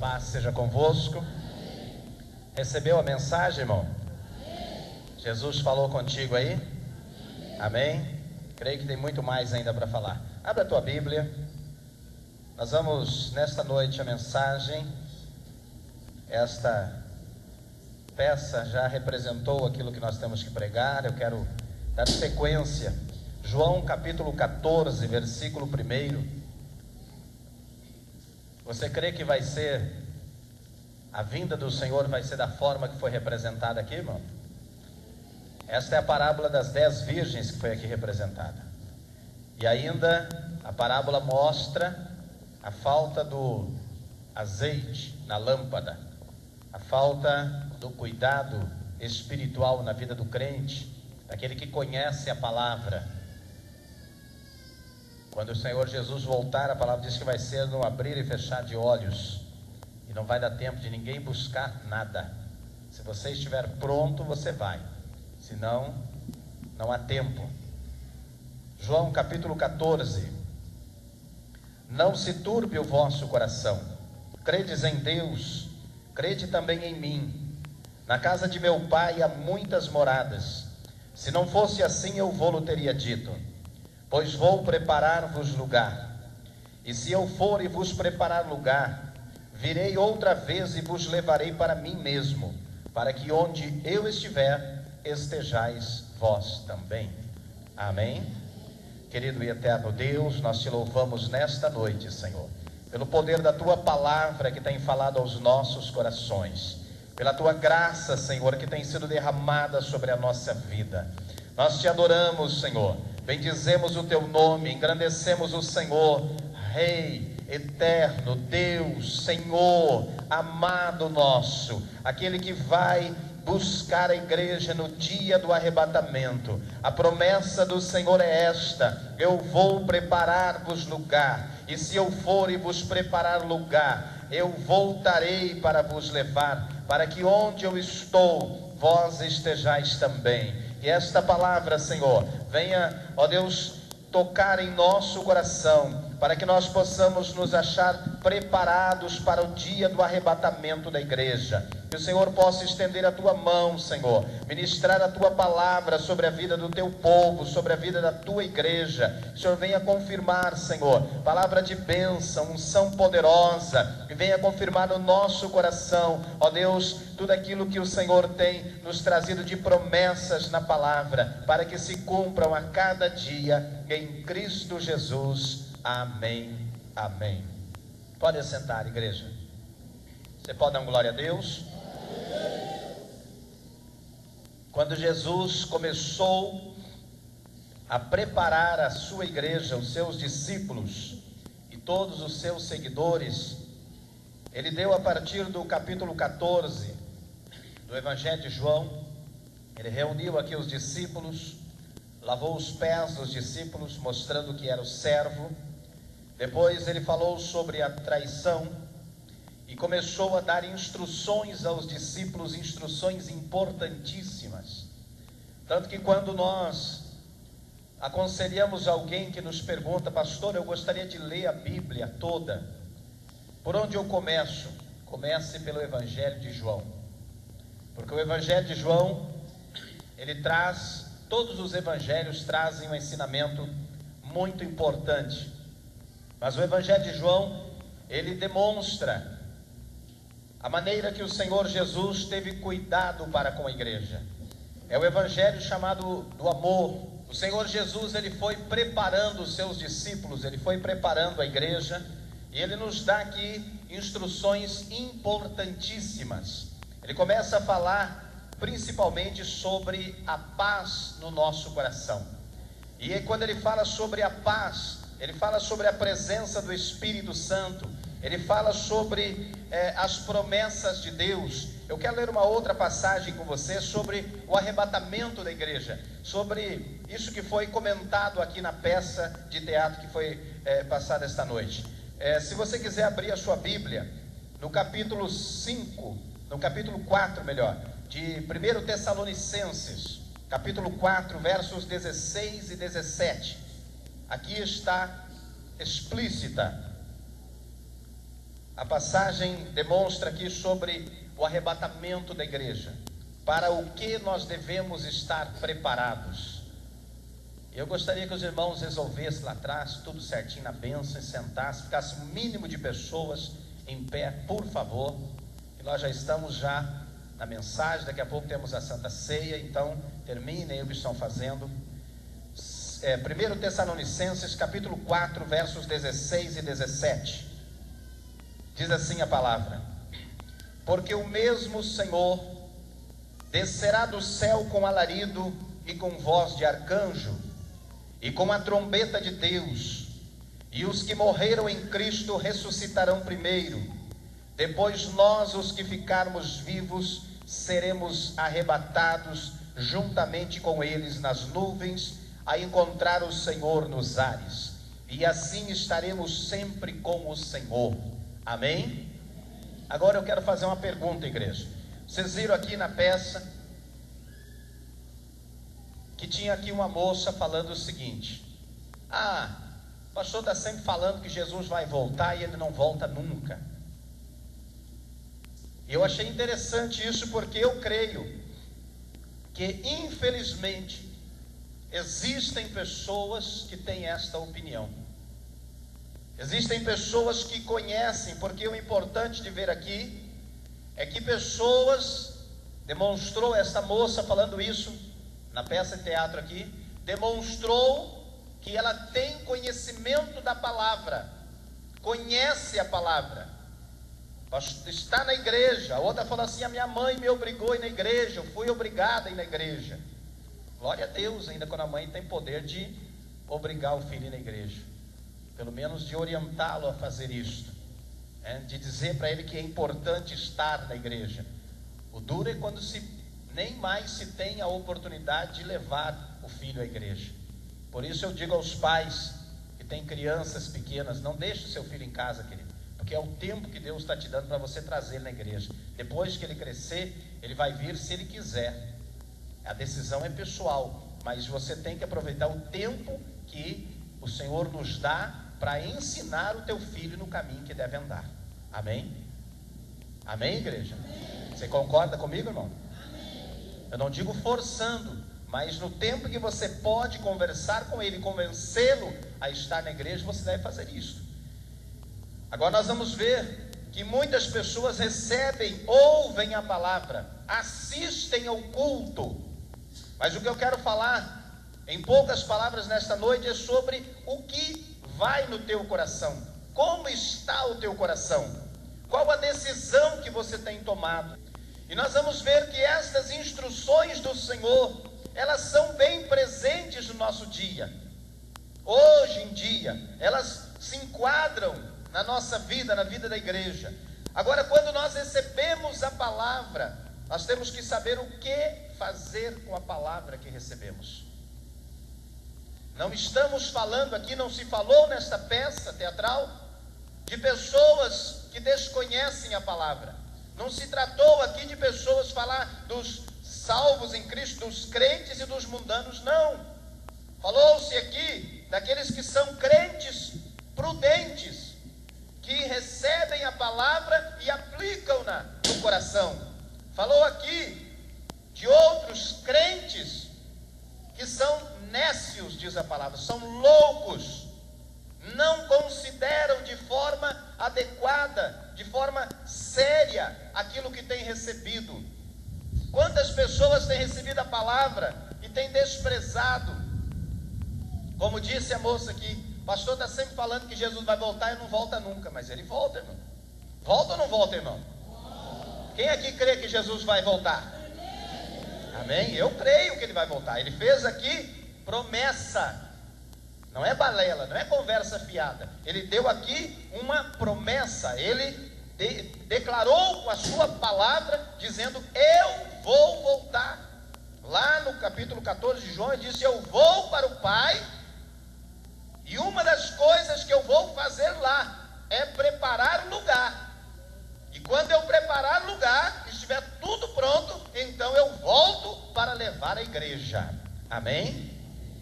paz seja convosco. Recebeu a mensagem, irmão? Jesus falou contigo aí? Amém? Creio que tem muito mais ainda para falar. Abra a tua Bíblia. Nós vamos, nesta noite, a mensagem. Esta peça já representou aquilo que nós temos que pregar. Eu quero dar sequência. João capítulo 14, versículo 1. Você crê que vai ser, a vinda do Senhor vai ser da forma que foi representada aqui, irmão? Esta é a parábola das 10 virgens que foi aqui representada. E ainda a parábola mostra a falta do azeite na lâmpada, a falta do cuidado espiritual na vida do crente, daquele que conhece a palavra. Quando o Senhor Jesus voltar, a palavra diz que vai ser no abrir e fechar de olhos, e não vai dar tempo de ninguém buscar nada. Se você estiver pronto, você vai, senão não há tempo. João capítulo 14. Não se turbe o vosso coração, credes em Deus, crede também em mim. Na casa de meu pai há muitas moradas, se não fosse assim eu vou-lo teria dito, pois vou preparar-vos lugar. E se eu for e vos preparar lugar, virei outra vez e vos levarei para mim mesmo, para que onde eu estiver, estejais vós também. Amém? Querido e eterno Deus, nós te louvamos nesta noite, Senhor, pelo poder da tua palavra que tem falado aos nossos corações, pela tua graça, Senhor, que tem sido derramada sobre a nossa vida. Nós te adoramos, Senhor, bendizemos o teu nome, engrandecemos o Senhor, Rei, eterno, Deus, Senhor, amado nosso, aquele que vai buscar a igreja no dia do arrebatamento. A promessa do Senhor é esta: eu vou preparar-vos lugar, e se eu for e vos preparar lugar, eu voltarei para vos levar, para que onde eu estou, vós estejais também. Que esta palavra, Senhor, venha, ó Deus, tocar em nosso coração, para que nós possamos nos achar preparados para o dia do arrebatamento da igreja. Que o Senhor possa estender a tua mão, Senhor, ministrar a tua palavra sobre a vida do teu povo, sobre a vida da tua igreja. Que o Senhor venha confirmar, Senhor, palavra de bênção, unção poderosa, e venha confirmar no nosso coração, ó Deus, tudo aquilo que o Senhor tem nos trazido de promessas na palavra, para que se cumpram a cada dia em Cristo Jesus. Amém, amém. Pode assentar, igreja. Você pode dar uma glória a Deus? Quando Jesus começou a preparar a sua igreja, os seus discípulos e todos os seus seguidores, ele deu a partir do capítulo 14 do Evangelho de João, ele reuniu aqui os discípulos, lavou os pés dos discípulos, mostrando que era o servo. Depois ele falou sobre a traição e começou a dar instruções aos discípulos, instruções importantíssimas. Tanto que quando nós aconselhamos alguém que nos pergunta: pastor, eu gostaria de ler a Bíblia toda, por onde eu começo? Comece pelo Evangelho de João, porque o Evangelho de João, ele traz, todos os evangelhos trazem um ensinamento muito importante, mas o Evangelho de João, ele demonstra a maneira que o Senhor Jesus teve cuidado para com a igreja. É o evangelho chamado do amor. O Senhor Jesus, ele foi preparando os seus discípulos, ele foi preparando a igreja, e ele nos dá aqui instruções importantíssimas. Ele começa a falar principalmente sobre a paz no nosso coração. E quando ele fala sobre a paz, ele fala sobre a presença do Espírito Santo, ele fala sobre as promessas de Deus. Eu quero ler uma outra passagem com você sobre o arrebatamento da igreja, sobre isso que foi comentado aqui na peça de teatro que foi passada esta noite. Se você quiser abrir a sua Bíblia, no capítulo 5, no capítulo 4 melhor, de 1 Tessalonicenses, capítulo 4, versos 16 e 17, aqui está explícita A passagem demonstra aqui sobre o arrebatamento da igreja, para o que nós devemos estar preparados. Eu gostaria que os irmãos resolvessem lá atrás, tudo certinho na bênção, e sentassem, ficasse um mínimo de pessoas em pé, por favor. E nós já estamos na mensagem, daqui a pouco temos a Santa Ceia, então terminem o que estão fazendo. 1 Tessalonicenses capítulo 4, versos 16 e 17. Diz assim a palavra: porque o mesmo Senhor descerá do céu com alarido e com voz de arcanjo, e com a trombeta de Deus, e os que morreram em Cristo ressuscitarão primeiro. Depois nós, os que ficarmos vivos, seremos arrebatados juntamente com eles nas nuvens, a encontrar o Senhor nos ares, e assim estaremos sempre com o Senhor. Amém? Agora eu quero fazer uma pergunta, igreja. Vocês viram aqui na peça que tinha aqui uma moça falando o seguinte: o pastor está sempre falando que Jesus vai voltar e ele não volta nunca. E eu achei interessante isso, porque eu creio que infelizmente existem pessoas que têm esta opinião. Existem pessoas que conhecem, porque o importante de ver aqui é que pessoas, demonstrou essa moça falando isso na peça de teatro aqui, demonstrou que ela tem conhecimento da palavra, conhece a palavra, está na igreja. A outra falou assim: a minha mãe me obrigou a ir na igreja, eu fui obrigada a ir na igreja. Glória a Deus, ainda quando a mãe tem poder de obrigar o filho a ir na igreja, pelo menos de orientá-lo a fazer isto, de dizer para ele que é importante estar na igreja. O duro é quando nem mais se tem a oportunidade de levar o filho à igreja. Por isso eu digo aos pais que têm crianças pequenas: não deixe o seu filho em casa, querido, porque é o tempo que Deus está te dando para você trazer ele na igreja. Depois que ele crescer, ele vai vir se ele quiser. A decisão é pessoal, mas você tem que aproveitar o tempo que o Senhor nos dá para ensinar o teu filho no caminho que deve andar. Amém? Amém, igreja? Amém. Você concorda comigo, irmão? Amém. Eu não digo forçando, mas no tempo que você pode conversar com ele, convencê-lo a estar na igreja, você deve fazer isso. Agora nós vamos ver que muitas pessoas recebem, ouvem a palavra, assistem ao culto, mas o que eu quero falar em poucas palavras nesta noite é sobre o que vai no teu coração. Como está o teu coração? Qual a decisão que você tem tomado? E nós vamos ver que estas instruções do Senhor, elas são bem presentes no nosso dia. Hoje em dia, elas se enquadram na nossa vida, na vida da igreja. Agora, quando nós recebemos a palavra, nós temos que saber o que fazer com a palavra que recebemos. Não estamos falando aqui, não se falou nesta peça teatral de pessoas que desconhecem a palavra. Não se tratou aqui de pessoas falar dos salvos em Cristo, dos crentes e dos mundanos, não. Falou-se aqui daqueles que são crentes prudentes, que recebem a palavra e aplicam-na no coração. Falou aqui de outros crentes que são nécios, diz a palavra, são loucos, não consideram de forma adequada, de forma séria, aquilo que têm recebido. Quantas pessoas têm recebido a palavra e têm desprezado? Como disse a moça aqui, o pastor está sempre falando que Jesus vai voltar e não volta nunca, mas ele volta, irmão. Volta ou não volta, irmão? Quem aqui crê que Jesus vai voltar? Amém? Eu creio que ele vai voltar. Ele fez aqui promessa, não é balela, não é conversa fiada. Ele deu aqui uma promessa. Ele declarou com a sua palavra, dizendo: eu vou voltar. Lá no capítulo 14 de João, ele disse: eu vou para o Pai, e uma das coisas que eu vou fazer lá é preparar lugar. E quando eu preparar lugar, estiver tudo pronto, então eu volto para levar a igreja. Amém?